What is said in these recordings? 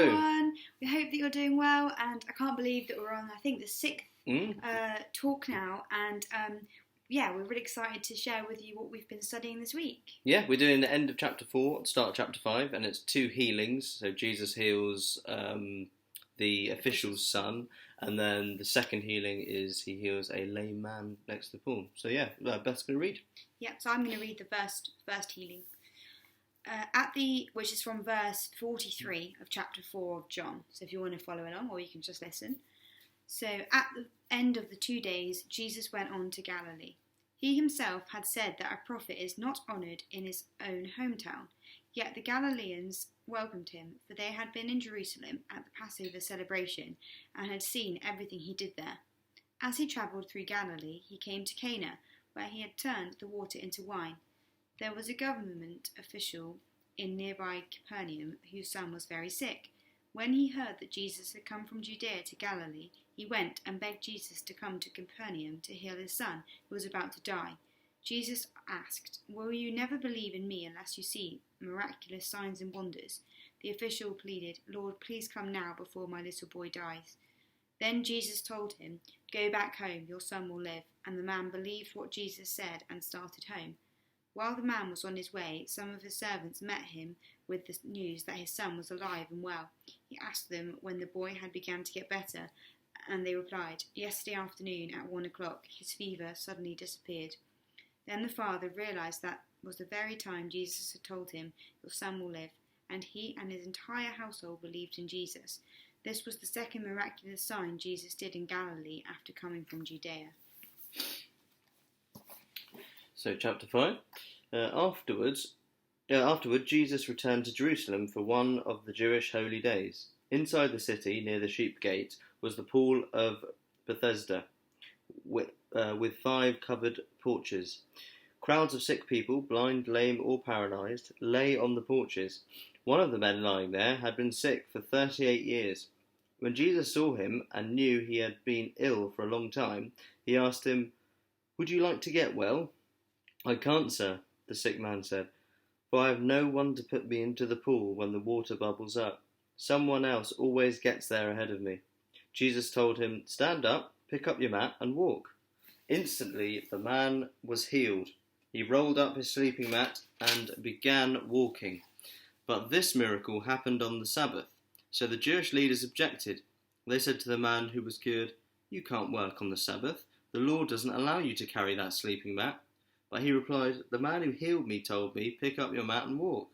everyone. We hope that you're doing well, and I can't believe that we're on, I think, the sixth talk now, and we're really excited to share with you what we've been studying this week. Yeah, we're doing the end of chapter 4, start of chapter 5, and it's 2 healings. So Jesus heals the official's son, and then the second healing is he heals a lame man next to the pool. So yeah, Beth's going to read. Yeah, so I'm going to read the first healing. Which is from verse 43 of chapter 4 of John. So if you want to follow along, or you can just listen. So at the end of the 2 days, Jesus went on to Galilee. He himself had said that a prophet is not honoured in his own hometown. Yet the Galileans welcomed him, for they had been in Jerusalem at the Passover celebration and had seen everything he did there. As he travelled through Galilee, he came to Cana, where he had turned the water into wine. There was a government official in nearby Capernaum whose son was very sick. When he heard that Jesus had come from Judea to Galilee, he went and begged Jesus to come to Capernaum to heal his son, who was about to die. Jesus asked, "Will you never believe in me unless you see miraculous signs and wonders?" The official pleaded, "Lord, please come now before my little boy dies." Then Jesus told him, "Go back home, your son will live." And the man believed what Jesus said and started home. While the man was on his way, some of his servants met him with the news that his son was alive and well. He asked them when the boy had begun to get better, and they replied, "Yesterday afternoon at 1:00, his fever suddenly disappeared." Then the father realized that was the very time Jesus had told him, "Your son will live," and he and his entire household believed in Jesus. This was the second miraculous sign Jesus did in Galilee after coming from Judea. So chapter 5. Afterward, Jesus returned to Jerusalem for one of the Jewish holy days. Inside the city, near the sheep gate, was the pool of Bethesda, with 5 covered porches. Crowds of sick people, blind, lame, or paralysed, lay on the porches. One of the men lying there had been sick for 38 years. When Jesus saw him and knew he had been ill for a long time, he asked him, "Would you like to get well?" "I can't, sir," the sick man said, "for I have no one to put me into the pool when the water bubbles up. Someone else always gets there ahead of me." Jesus told him, "Stand up, pick up your mat and walk." Instantly the man was healed. He rolled up his sleeping mat and began walking. But this miracle happened on the Sabbath, so the Jewish leaders objected. They said to the man who was cured, "You can't work on the Sabbath. The law doesn't allow you to carry that sleeping mat." But he replied, "The man who healed me told me, 'Pick up your mat and walk.'"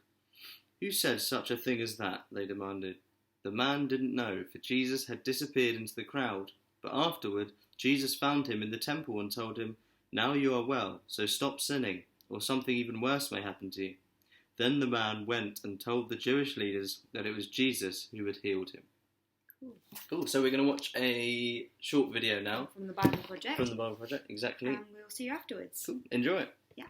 "Who said such a thing as that?" they demanded. The man didn't know, for Jesus had disappeared into the crowd. But afterward, Jesus found him in the temple and told him, "Now you are well, so stop sinning, or something even worse may happen to you." Then the man went and told the Jewish leaders that it was Jesus who had healed him. Cool. So we're going to watch a short video now. From the Bible Project. From the Bible Project, exactly. And we'll see you afterwards. Cool. Enjoy it. Yeah.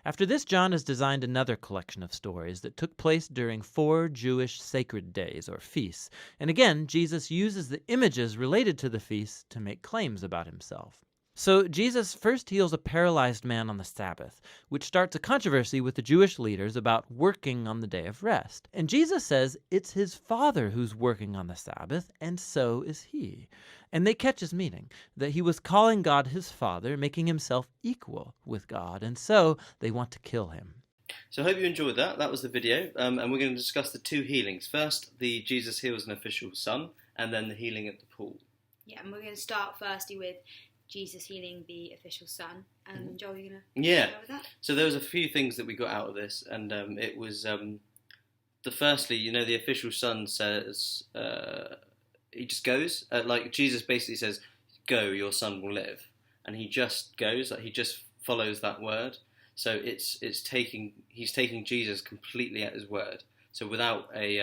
After this, John has designed another collection of stories that took place during 4 Jewish sacred days, or feasts. And again, Jesus uses the images related to the feasts to make claims about himself. So Jesus first heals a paralyzed man on the Sabbath, which starts a controversy with the Jewish leaders about working on the day of rest. And Jesus says it's his Father who's working on the Sabbath, and so is he. And they catch his meaning, that he was calling God his Father, making himself equal with God, and so they want to kill him. So I hope you enjoyed that. That was the video, and we're going to discuss the 2 healings. First, the Jesus heals an official son, and then the healing at the pool. Yeah, and we're going to start firstly with Jesus healing the official son. Joel, are you going to start with that? So there was a few things that we got out of this, and it was firstly, the official son says he just goes, like Jesus basically says, "Go, your son will live," and he just goes, like he just follows that word. So he's taking Jesus completely at his word. So without he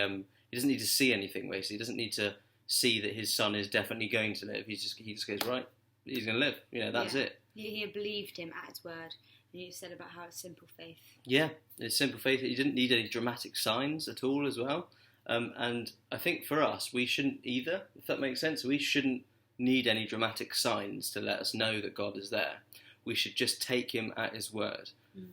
doesn't need to see anything basically. He doesn't need to see that his son is definitely going to live. He just goes, right, he's going to live. That's it. He believed him at his word. And you said about how it's simple faith. Yeah, it's simple faith. He didn't need any dramatic signs at all as well. And I think for us, we shouldn't either, if that makes sense. We shouldn't need any dramatic signs to let us know that God is there. We should just take him at his word.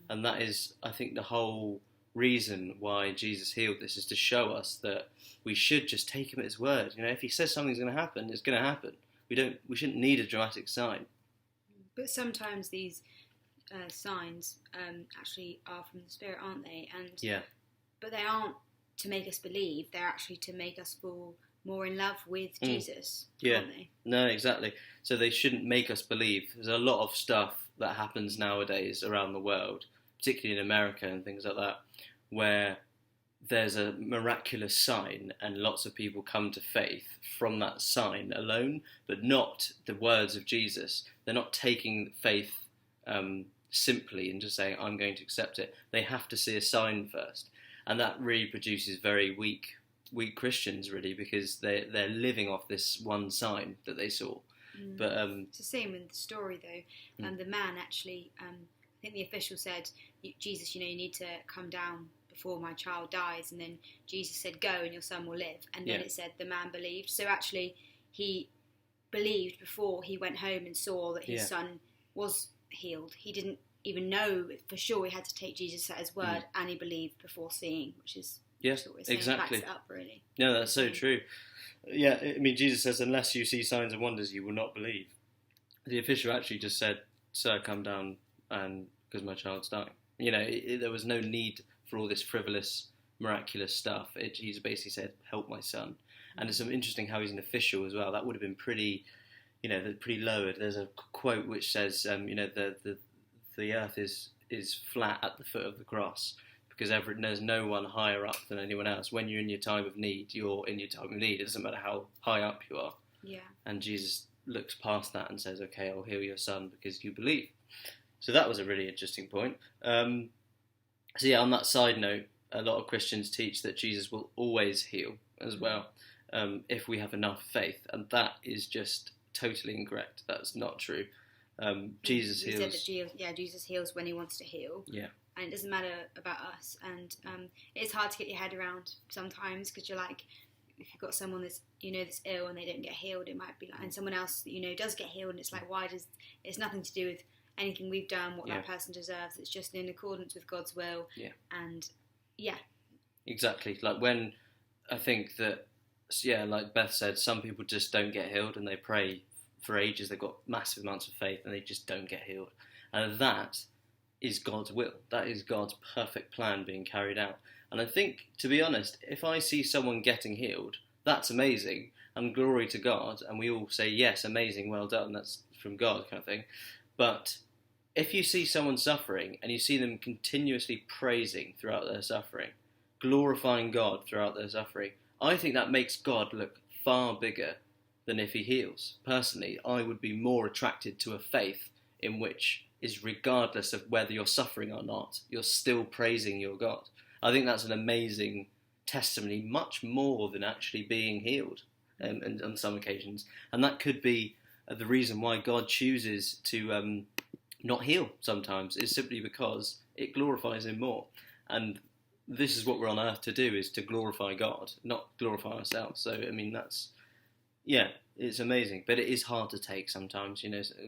And that is, I think, the whole reason why Jesus healed this is to show us that we should just take him at his word. If he says something's going to happen, it's going to happen. We shouldn't need a dramatic sign. But sometimes these signs actually are from the Spirit, aren't they? But they aren't to make us believe. They're actually to make us fall more in love with Jesus, aren't they? No, exactly. So they shouldn't make us believe. There's a lot of stuff that happens nowadays around the world, particularly in America and things like that, where there's a miraculous sign and lots of people come to faith from that sign alone, but not the words of Jesus. They're not taking faith simply and just saying, I'm going to accept it. They have to see a sign first. And that really produces very weak Christians, really, because they're living off this one sign that they saw. But it's the same in the story, though. The man actually, I think the official said, Jesus, you need to come down before my child dies. And then Jesus said, go and your son will live. And then it said the man believed. So actually he believed before he went home and saw that his son was healed. He didn't even know for sure. He had to take Jesus at his word, and he believed before seeing, which is what we're saying. Exactly. Backs it up, really. No, that's so true. Yeah, I mean, Jesus says, unless you see signs and wonders, you will not believe. The official actually just said, sir, come down, and because my child's dying. There was no need for all this frivolous, miraculous stuff. He's basically said, help my son. And it's interesting how he's an official as well. That would have been pretty lowered. There's a quote which says, the earth is flat at the foot of the cross, because there's no one higher up than anyone else. When you're in your time of need, you're in your time of need. It doesn't matter how high up you are. Yeah. And Jesus looks past that and says, okay, I'll heal your son because you believe. So that was a really interesting point. On that side note, a lot of Christians teach that Jesus will always heal as well, if we have enough faith. And that is just totally incorrect. That's not true. Jesus heals. Said that Jesus heals when he wants to heal. Yeah. And it doesn't matter about us. And it's hard to get your head around sometimes, because you're like, if you've got someone that's that's ill and they don't get healed, it might be like, and someone else that does get healed, and it's like, it's nothing to do with anything we've done, what that person deserves. It's just in accordance with God's will. Yeah. And exactly. Like when I think that, like Beth said, some people just don't get healed and they pray for ages. They've got massive amounts of faith and they just don't get healed. And that is God's will. That is God's perfect plan being carried out. And I think, to be honest, if I see someone getting healed, that's amazing and glory to God. And we all say, yes, amazing, well done. That's from God kind of thing. But if you see someone suffering and you see them continuously praising throughout their suffering, glorifying God throughout their suffering, I think that makes God look far bigger than if he heals. Personally, I would be more attracted to a faith in which is regardless of whether you're suffering or not, you're still praising your God. I think that's an amazing testimony, much more than actually being healed and on some occasions. And that could be the reason why God chooses to not heal sometimes, is simply because it glorifies him more. And this is what we're on earth to do, is to glorify God, not glorify ourselves. So, I mean, it's amazing. But it is hard to take sometimes,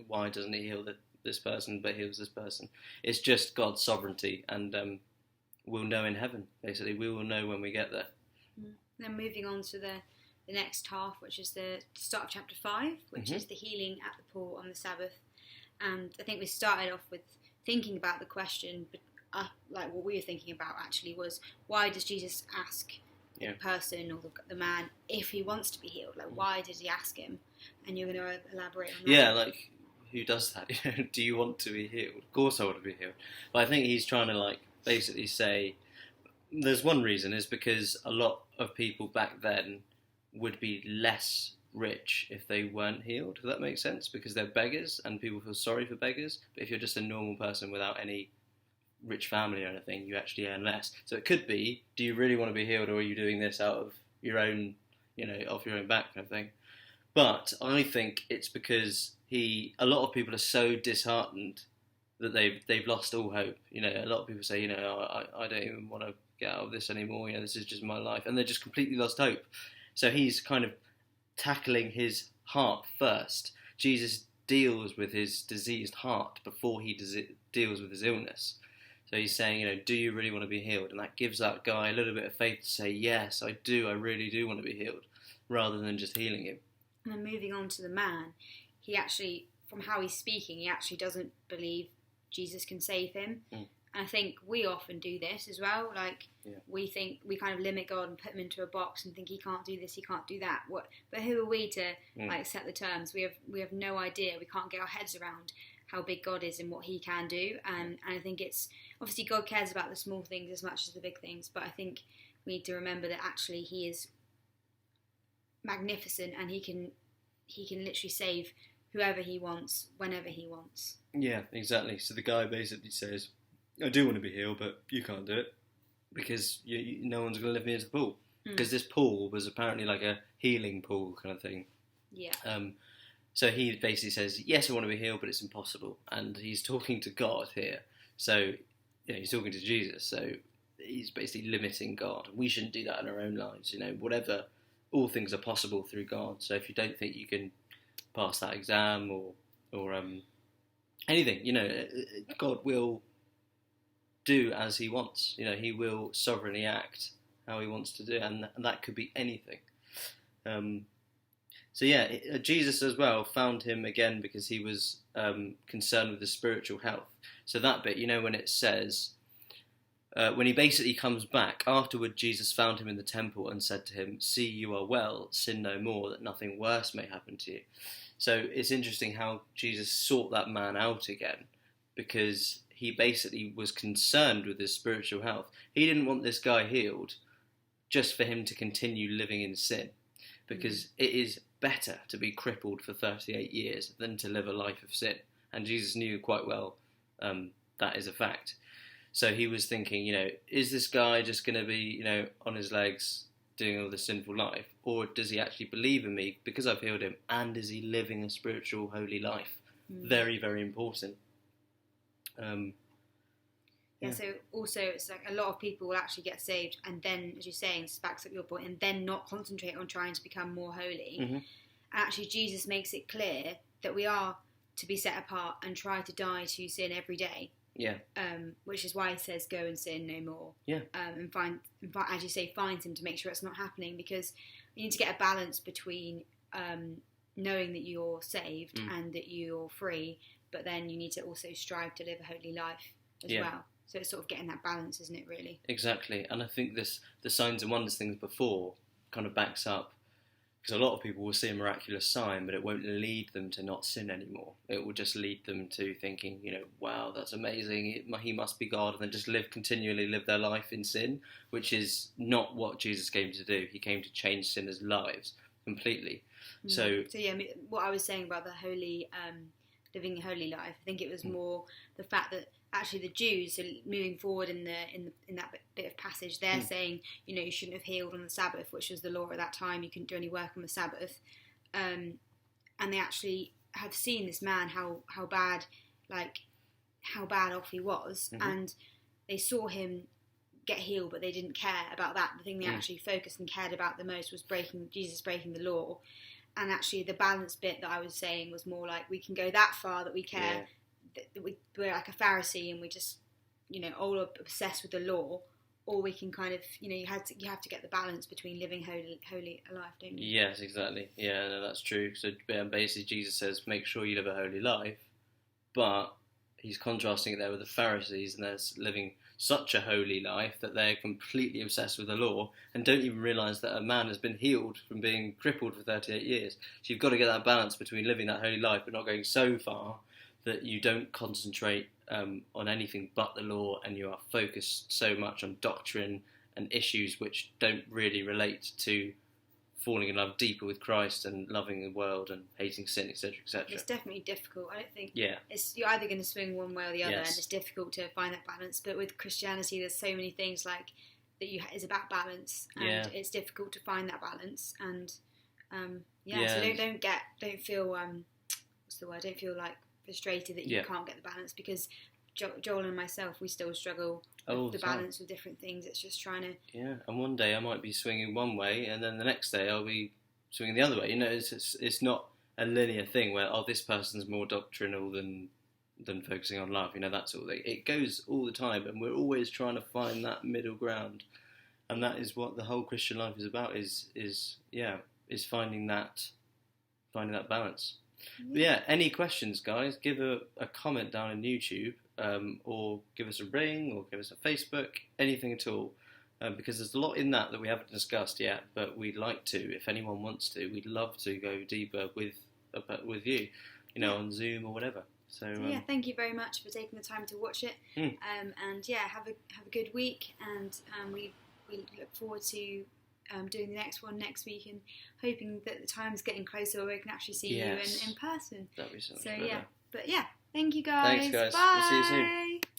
why doesn't he heal this person but heals this person? It's just God's sovereignty, and we'll know in heaven, basically. We will know when we get there. Then moving on to the next half, which is the start of chapter 5, which is the healing at the pool on the Sabbath. And I think we started off with thinking about the question, but like what we were thinking about actually was, why does Jesus ask the person or the man if he wants to be healed? Like, why did he ask him? And you're going to elaborate on that. Yeah, like, who does that? Do you want to be healed? Of course I want to be healed. But I think he's trying to basically say, there's one reason, is because a lot of people back then would be less rich if they weren't healed. Does that make sense? Because they're beggars and people feel sorry for beggars. But if you're just a normal person without any rich family or anything, you actually earn less. So it could be, do you really want to be healed, or are you doing this out of your own, off your own back kind of thing? But I think it's because a lot of people are so disheartened that they've lost all hope. A lot of people say, I don't even want to get out of this anymore. This is just my life, and they're just completely lost hope. So he's kind of tackling his heart first. Jesus deals with his diseased heart before he deals with his illness. So he's saying, do you really want to be healed? And that gives that guy a little bit of faith to say, yes, I do. I really do want to be healed, rather than just healing him. And then moving on to the man, he actually, from how he's speaking, he actually doesn't believe Jesus can save him. And I think we often do this as well. Like, we think we kind of limit God and put him into a box and think he can't do this, he can't do that. But who are we to like set the terms? We have no idea. We can't get our heads around how big God is and what he can do. And I think it's, obviously God cares about the small things as much as the big things, but I think we need to remember that actually he is magnificent and he can literally save whoever he wants, whenever he wants. Yeah, exactly. So the guy basically says, I do want to be healed, but you can't do it because no one's going to lift me into the pool. Because this pool was apparently like a healing pool kind of thing. Yeah. So he basically says, yes, I want to be healed, but it's impossible. And he's talking to God here. So he's talking to Jesus. So he's basically limiting God. We shouldn't do that in our own lives. Whatever, all things are possible through God. So if you don't think you can pass that exam or anything, God will do as he wants. He will sovereignly act how he wants to do, and that could be anything. Jesus as well found him again because he was concerned with his spiritual health. So that bit, when it says, when he basically comes back, afterward Jesus found him in the temple and said to him, see, you are well, sin no more, that nothing worse may happen to you. So it's interesting how Jesus sought that man out again, because he basically was concerned with his spiritual health. He didn't want this guy healed just for him to continue living in sin, because it is better to be crippled for 38 years than to live a life of sin. And Jesus knew quite well that is a fact. So he was thinking, is this guy just going to be, on his legs doing all this sinful life? Or does he actually believe in me because I've healed him? And is he living a spiritual, holy life? Very, very important. So also it's like a lot of people will actually get saved and then, as you're saying, this backs up your point, and then not concentrate on trying to become more holy. And actually Jesus makes it clear that we are to be set apart and try to die to sin every day. Yeah. Which is why he says go and sin no more. Yeah. And as you say, find him to make sure it's not happening, because you need to get a balance between knowing that you're saved and that you're free, but then you need to also strive to live a holy life as well. So it's sort of getting that balance, isn't it, really? Exactly. And I think the signs and wonders things before kind of backs up, because a lot of people will see a miraculous sign, but it won't lead them to not sin anymore. It will just lead them to thinking, wow, that's amazing, he must be God, and then just continually live their life in sin, which is not what Jesus came to do. He came to change sinners' lives completely. So yeah, what I was saying about the holy, living a holy life, I think it was more the fact that actually the Jews, so moving forward in that bit of passage, they're saying, you shouldn't have healed on the Sabbath, which was the law at that time. You couldn't do any work on the Sabbath. And they actually have seen this man, how bad off he was, and they saw him get healed, but they didn't care about that. The thing they actually focused and cared about the most was Jesus breaking the law. And actually the balance bit that I was saying was more like, we can go that far that we care, that we're like a Pharisee and we just, all obsessed with the law, or we can kind of, you have to get the balance between living holy a life, don't you? Yes, exactly. Yeah, no, that's true. So basically Jesus says, make sure you live a holy life, but he's contrasting it there with the Pharisees, and they're living such a holy life that they're completely obsessed with the law and don't even realise that a man has been healed from being crippled for 38 years. So you've got to get that balance between living that holy life but not going so far that you don't concentrate on anything but the law, and you are focused so much on doctrine and issues which don't really relate to falling in love deeper with Christ and loving the world and hating sin, etc., etc. It's definitely difficult. I don't think you're either going to swing one way or the other, Yes. and it's difficult to find that balance. But with Christianity, there's so many things like that is about balance, and it's difficult to find that balance. And so don't feel what's the word? Don't feel like frustrated that you can't get the balance, because Joel and myself, we still struggle with the balance with different things. It's just trying to... Yeah, and one day I might be swinging one way, and then the next day I'll be swinging the other way. It's not a linear thing where, this person's more doctrinal than than focusing on love. That's all. It goes all the time, and we're always trying to find that middle ground, and that is what the whole Christian life is about. Is finding that balance. But yeah, any questions, guys? Give a comment down in YouTube, or give us a ring, or give us a Facebook, anything at all. Because there's a lot in that we haven't discussed yet, but we'd like to. If anyone wants to, we'd love to go deeper with you, on Zoom or whatever. So yeah, thank you very much for taking the time to watch it. And yeah, have a good week, and we look forward to doing the next one next week, and hoping that the time's getting closer where we can actually see you in person. That'd be so much so better. yeah, but yeah, thank you guys. Thanks, guys. Bye. We'll see you soon.